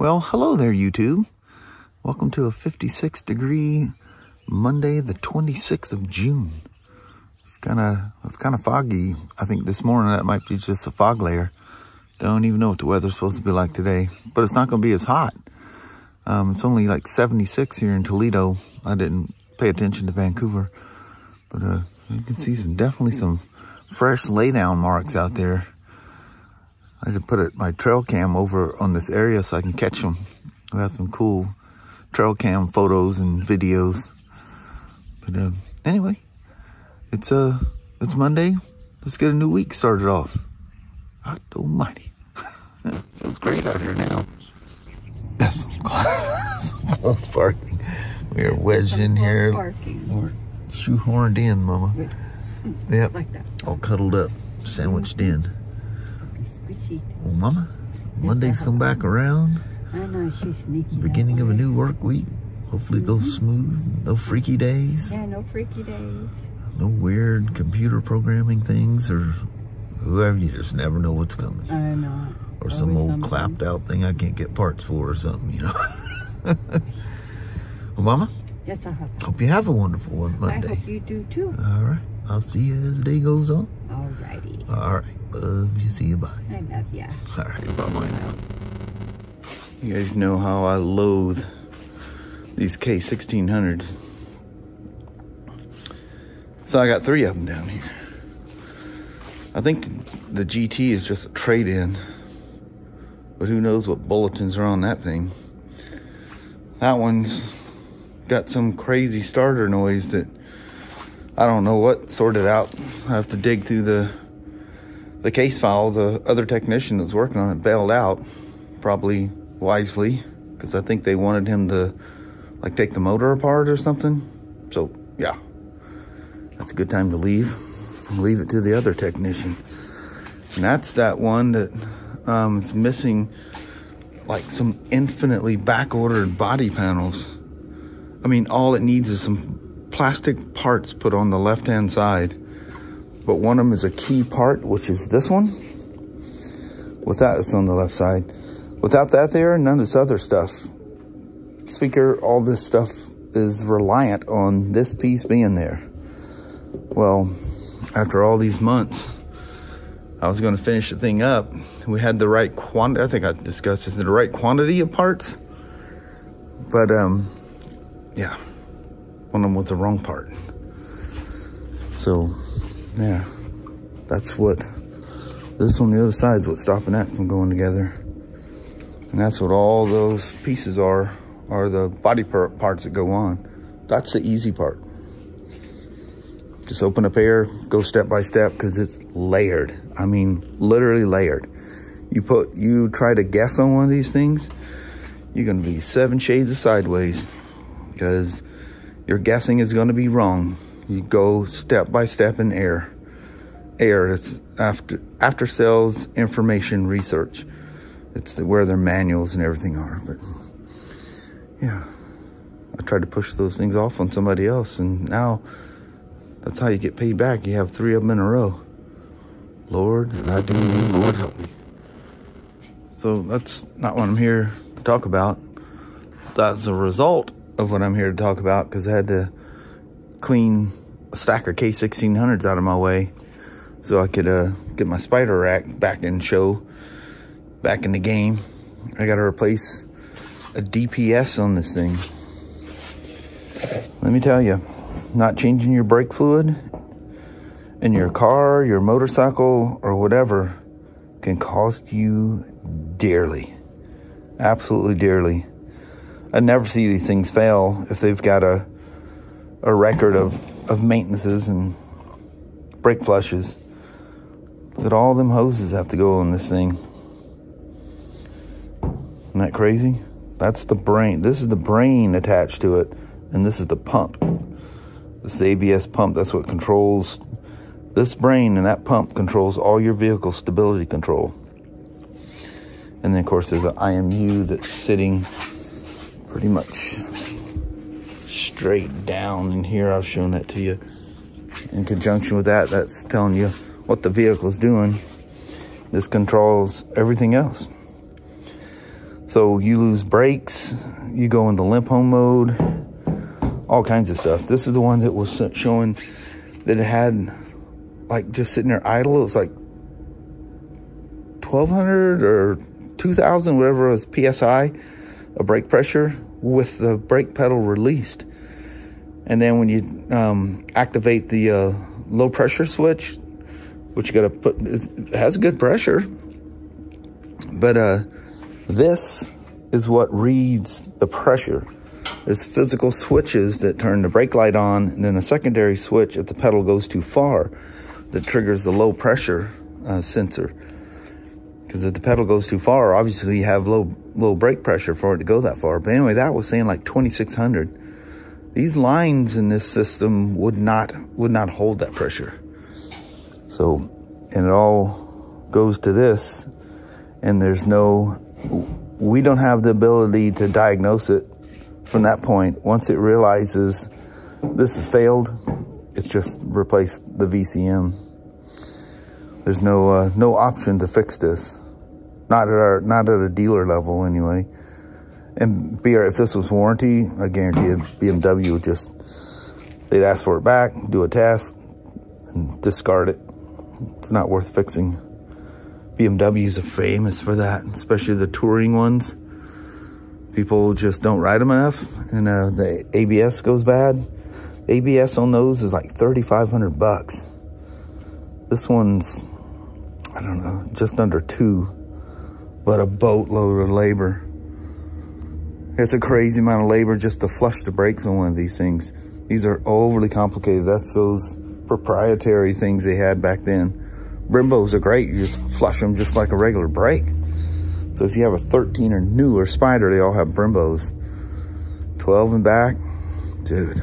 Well, hello there, YouTube. Welcome to a 56-degree Monday, the 26th of June. It's kind of foggy. I think this morning that might be just a fog layer. Don't even know what the weather's supposed to be like today, but it's not going to be as hot. It's only like 76 here in Toledo. I didn't pay attention to Vancouver, but you can see definitely some fresh laydown marks out there. I had to put my trail cam over on this area so I can catch them. We have some cool trail cam photos and videos. But anyway, it's Monday. Let's get a new week started off. God almighty. Feels great out here now. That's some close parking. We are wedged in here. We're shoehorned in, Mama. Yep. Like that. All cuddled up, sandwiched in. Well, Mama, Monday's come back around. I know, she's sneaky. Beginning of a new work week. Hopefully it goes smooth. No freaky days. Yeah, no freaky days. No weird computer programming things or whoever. You just never know what's coming. I know. Or some old clapped out thing I can't get parts for or something, you know. Well, Mama? Yes, I hope. Hope you have a wonderful one Monday. I hope you do too. All right. I'll see you as the day goes on. All righty. All right. Love you. See you. Bye. I love ya. All right. Bye-bye now. You guys know how I loathe these K1600s. So I got 3 of them down here. I think the GT is just a trade-in. But who knows what bulletins are on that thing. That one's got some crazy starter noise that I don't know what sorted out. I have to dig through the case file. The other technician that's working on it bailed out, probably wisely, because I think they wanted him to like take the motor apart or something. So yeah, that's a good time to leave it to the other technician. And that's that one that is missing like some infinitely back-ordered body panels. I mean, all it needs is some plastic parts put on the left-hand side. But one of them is a key part, which is this one. With that, it's on the left side. Without that there, none of this other stuff. Speaker, all this stuff is reliant on this piece being there. Well, after all these months, I was going to finish the thing up. We had the right quantity. I think I discussed this, the right quantity of parts. But, yeah, one of them was the wrong part. So, yeah, that's what this on the other side is what's stopping that from going together. And that's what all those pieces are the body parts that go on. That's the easy part. Just open up air, go step by step, because it's layered. I mean, literally layered. You try to guess on one of these things, you're going to be 7 shades of sideways, because your guessing is going to be wrong. You go step by step in air. It's after sales information research. It's where their manuals and everything are. But yeah, I tried to push those things off on somebody else, and now that's how you get paid back. You have 3 of them in a row. Lord, I do need Lord help me. So that's not what I'm here to talk about. That's a result of what I'm here to talk about, because I had to clean a stack of K1600s out of my way so I could get my Spyder rack back in the game. I got to replace a DPS on this thing. Let me tell you, not changing your brake fluid in your car, your motorcycle, or whatever can cost you dearly. Absolutely dearly. I never see these things fail if they've got a record of maintenances and brake flushes. Look at all them hoses have to go on this thing. Isn't that crazy? That's the brain. This is the brain attached to it, and this is the pump. This is the ABS pump. That's what controls this brain, and that pump controls all your vehicle stability control. And then, of course, there's an IMU that's sitting pretty much straight down in here. I've shown that to you. In conjunction with that, that's telling you what the vehicle's doing. This controls everything else. So you lose brakes, you go into limp home mode, all kinds of stuff. This is the one that was showing that it had, like, just sitting there idle. It was like 1,200 or 2,000, whatever it was, PSI of brake pressure with the brake pedal released. And then when you activate the low pressure switch, which you got to put, it has good pressure. But this is what reads the pressure. There's physical switches that turn the brake light on, and then a secondary switch if the pedal goes too far that triggers the low pressure sensor. Because if the pedal goes too far, obviously you have low brake pressure for it to go that far. But anyway, that was saying like 2,600. These lines in this system would not hold that pressure. So, and it all goes to this, and there's no, we don't have the ability to diagnose it from that point. Once it realizes this has failed, it's just replaced the VCM. There's no option to fix this. Not at a dealer level anyway. And if this was warranty, I guarantee you BMW would just, they'd ask for it back, do a test, and discard it. It's not worth fixing. BMWs are famous for that, especially the touring ones. People just don't ride them enough, and the ABS goes bad. ABS on those is like $3,500. This one's, I don't know, just under $2,000, but a boatload of labor. It's a crazy amount of labor just to flush the brakes on one of these things. These are overly complicated. That's those proprietary things they had back then. Brimbos are great. You just flush them just like a regular brake. So if you have a 13 or newer Spyder, they all have Brimbos. 12 and back, dude.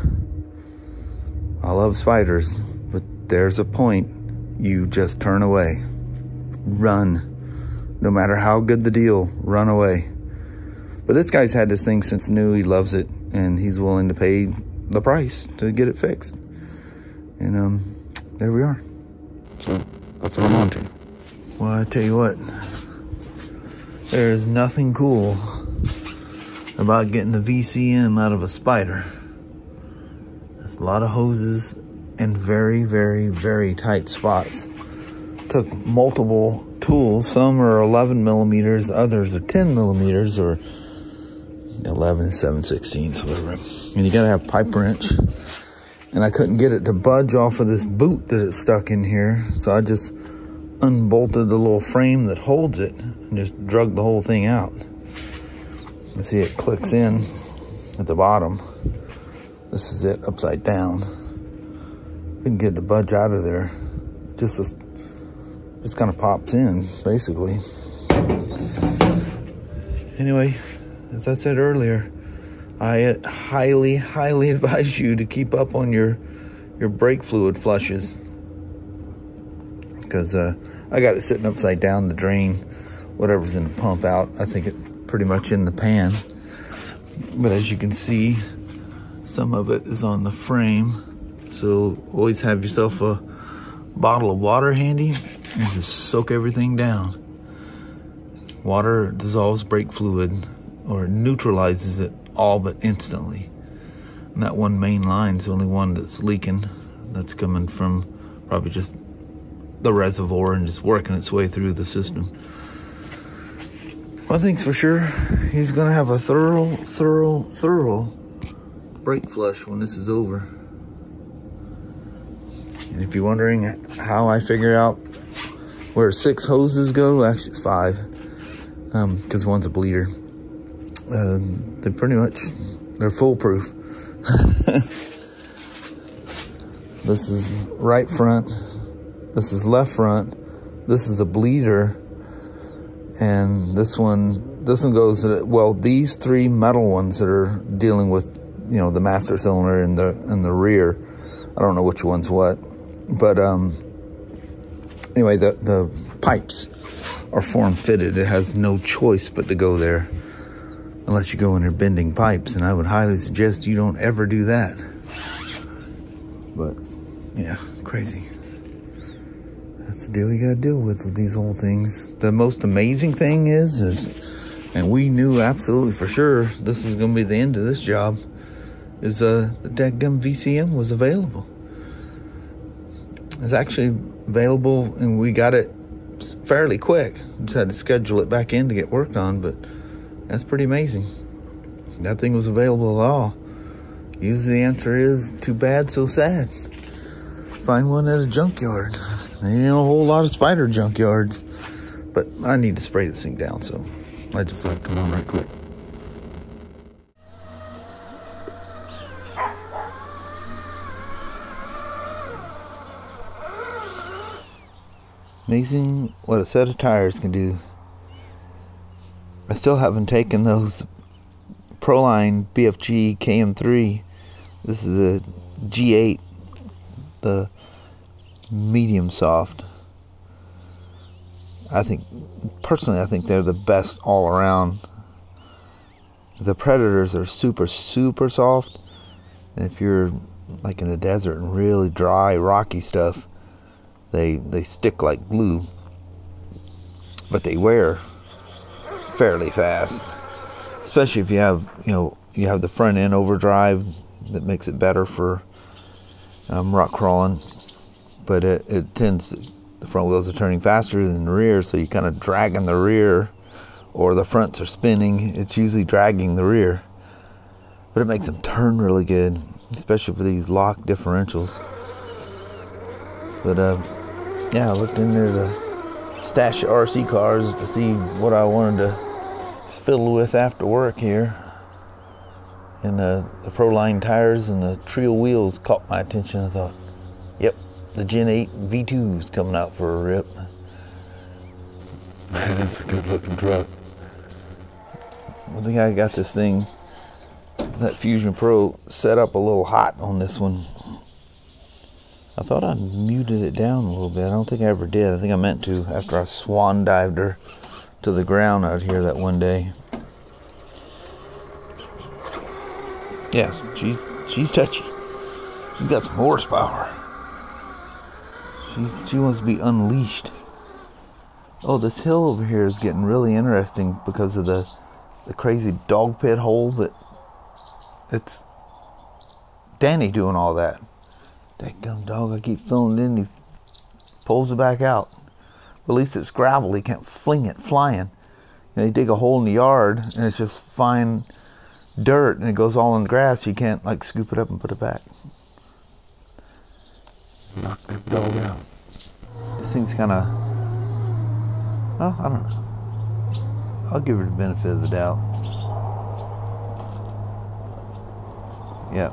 I love Spyders, but there's a point you just turn away. Run. No matter how good the deal, run away. But this guy's had this thing since new. He loves it, and he's willing to pay the price to get it fixed. And there we are. So that's what I'm on to. Well, I tell you what, there is nothing cool about getting the VCM out of a Spyder. There's a lot of hoses in very, very, very tight spots. Took multiple tools. Some are 11 millimeters, others are 10 millimeters, or 11 and 7/16, whatever. And you gotta have pipe wrench. And I couldn't get it to budge off of this boot that it's stuck in here. So I just unbolted the little frame that holds it and just drug the whole thing out. You see it clicks in at the bottom. This is it upside down. Couldn't get it to budge out of there. It just kind of pops in, basically. Anyway, as I said earlier, I highly, highly advise you to keep up on your brake fluid flushes, because I got it sitting upside down to drain whatever's in the pump out. I think it's pretty much in the pan, but as you can see, some of it is on the frame. So always have yourself a bottle of water handy and just soak everything down. Water dissolves brake fluid, or neutralizes it all but instantly. And that one main line is the only one that's leaking. That's coming from probably just the reservoir and just working its way through the system. One thing's for sure, he's gonna have a thorough brake flush when this is over. And if you're wondering how I figure out where 6 hoses go, actually it's 5, because one's a bleeder. They're pretty much, they're foolproof. This is right front, this is left front, this is a bleeder, and this one goes, well, these 3 metal ones that are dealing with, you know, the master cylinder and the rear. I don't know which one's what, but anyway, the pipes are form fitted. It has no choice but to go there, unless you go in there bending pipes, and I would highly suggest you don't ever do that. But yeah, crazy. That's the deal you gotta deal with these whole things. The most amazing thing is and we knew absolutely for sure this is going to be the end of this job, is the dadgum VCM was available. It's actually available, and we got it fairly quick. Just had to schedule it back in to get worked on, but that's pretty amazing. That thing was available at all. Usually the answer is, too bad, so sad. Find one at a junkyard. There ain't a whole lot of Spyder junkyards. But I need to spray this thing down, so I just thought I'd come on right quick. Amazing what a set of tires can do. I still haven't taken those Proline BFG KM3. This is a G8, the medium soft. Personally, I think they're the best all around. The Predators are super, super soft. And if you're like in the desert and really dry, rocky stuff, they stick like glue. But they wear fairly fast. Especially if you have, you have the front end overdrive that makes it better for rock crawling. But it tends, the front wheels are turning faster than the rear, so you kind of dragging the rear, or the fronts are spinning. It's usually dragging the rear. But it makes them turn really good, especially for these lock differentials. But yeah, I looked in there to stash RC cars to see what I wanted to fiddle with after work here. And the Proline tires and the Trio wheels caught my attention. I thought, yep, the Gen 8 V2's coming out for a rip. Man, it's a good looking truck. I think I got this thing, that Fusion Pro, set up a little hot on this one. I thought I muted it down a little bit. I don't think I ever did. I think I meant to after I swan dived her to the ground out here that one day. Yes, she's touchy. She's got some horsepower. She wants to be unleashed. Oh, this hill over here is getting really interesting because of the crazy dog pit hole that it's Danny doing all that. That gum dog, I keep throwing it in, he pulls it back out. But at least it's gravel, he can't fling it flying. They dig a hole in the yard and it's just fine dirt and it goes all in the grass. You can't like scoop it up and put it back. Knock that dog out. This thing's kind of, well, I don't know. I'll give her the benefit of the doubt. Yep.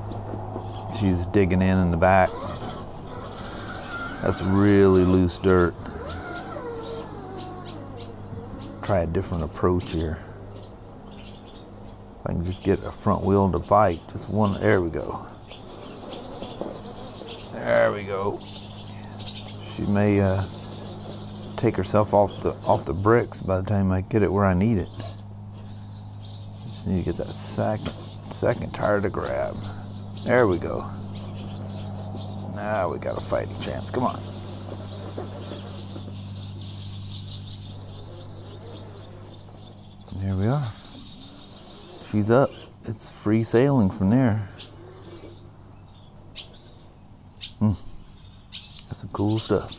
She's digging in the back. That's really loose dirt. Let's try a different approach here. If I can just get a front wheel to bite. Just one, there we go. There we go. She may take herself off the bricks by the time I get it where I need it. Just need to get that second tire to grab. There we go. Now we got a fighting chance. Come on. There we are. She's up. It's free sailing from there. That's some cool stuff.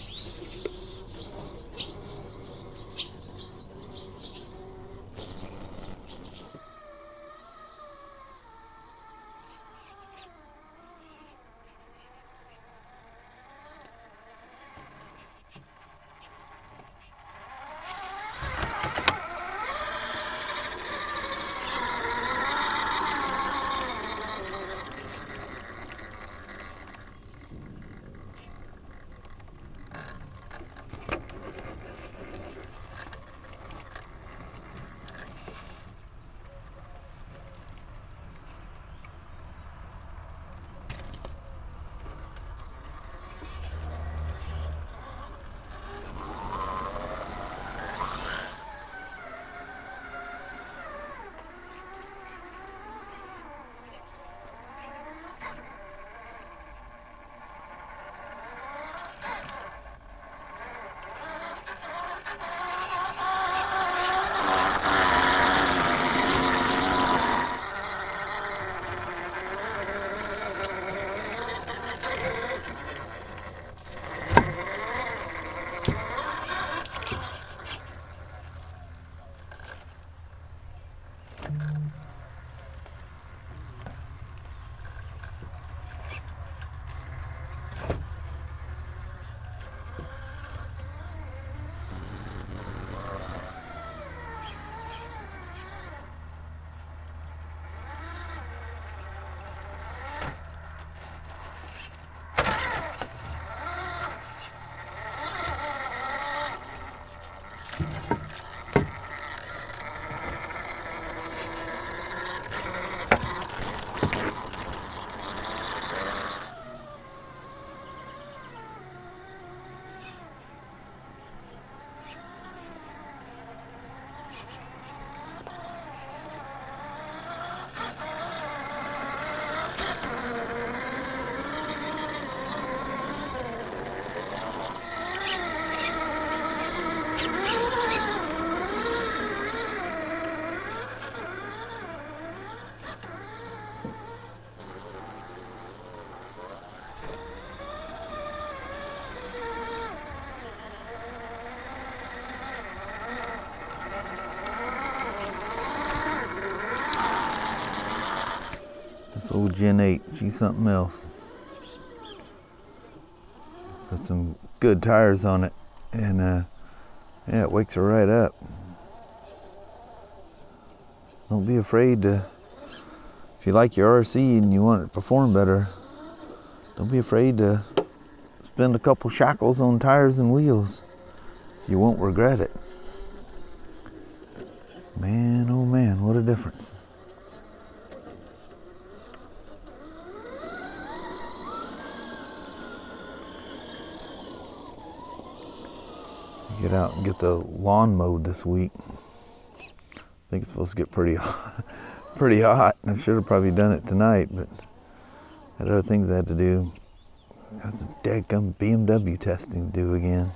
Old Gen 8, she's something else. Put some good tires on it, and yeah, it wakes her right up. So don't be afraid to, if you like your RC and you want it to perform better, don't be afraid to spend a couple shackles on tires and wheels. You won't regret it. Man, oh man, what a difference. Get out and get the lawn mowed this week. I think it's supposed to get pretty hot. I should have probably done it tonight, but I had other things I had to do. Got some dadgum BMW testing to do again.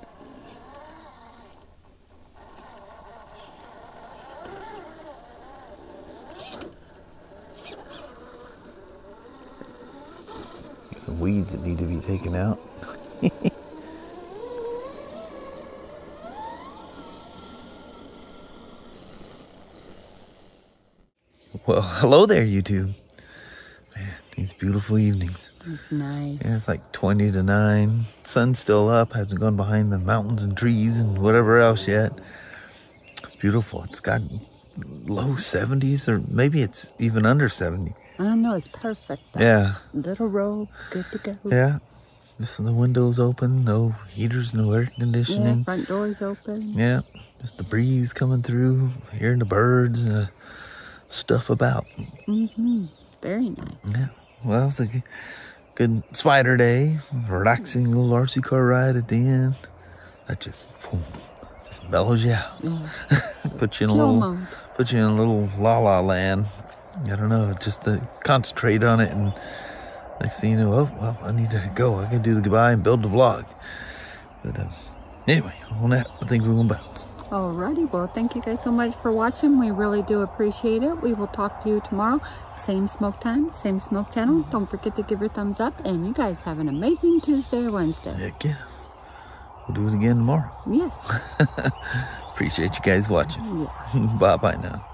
Some weeds that need to be taken out. Well, hello there, YouTube. Man, these beautiful evenings. It's nice. Yeah, it's like 20 to 9. Sun's still up, hasn't gone behind the mountains and trees and whatever else yet. It's beautiful. It's got low 70s, or maybe it's even under 70. I don't know, it's perfect though. Yeah. Little robe, good to go. Yeah. Just the windows open, no heaters, no air conditioning. Yeah, front doors open. Yeah, just the breeze coming through, hearing the birds and stuff about. Mm-hmm. Very nice. Yeah. Well, it was a good Spyder day. Relaxing little RC car ride at the end. That just mellows you out. Yeah. Put you in a little la-la land. I don't know, just to concentrate on it, and next thing you know, oh, well, I need to go. I can do the goodbye and build the vlog. But anyway, on that, I think we're going to bounce. Alrighty, well, thank you guys so much for watching. We really do appreciate it. We will talk to you tomorrow. Same smoke time, same smoke channel. Don't forget to give your thumbs up, and you guys have an amazing Tuesday or Wednesday. Heck yeah. We'll do it again tomorrow. Yes. Appreciate you guys watching. Yeah. Bye-bye now.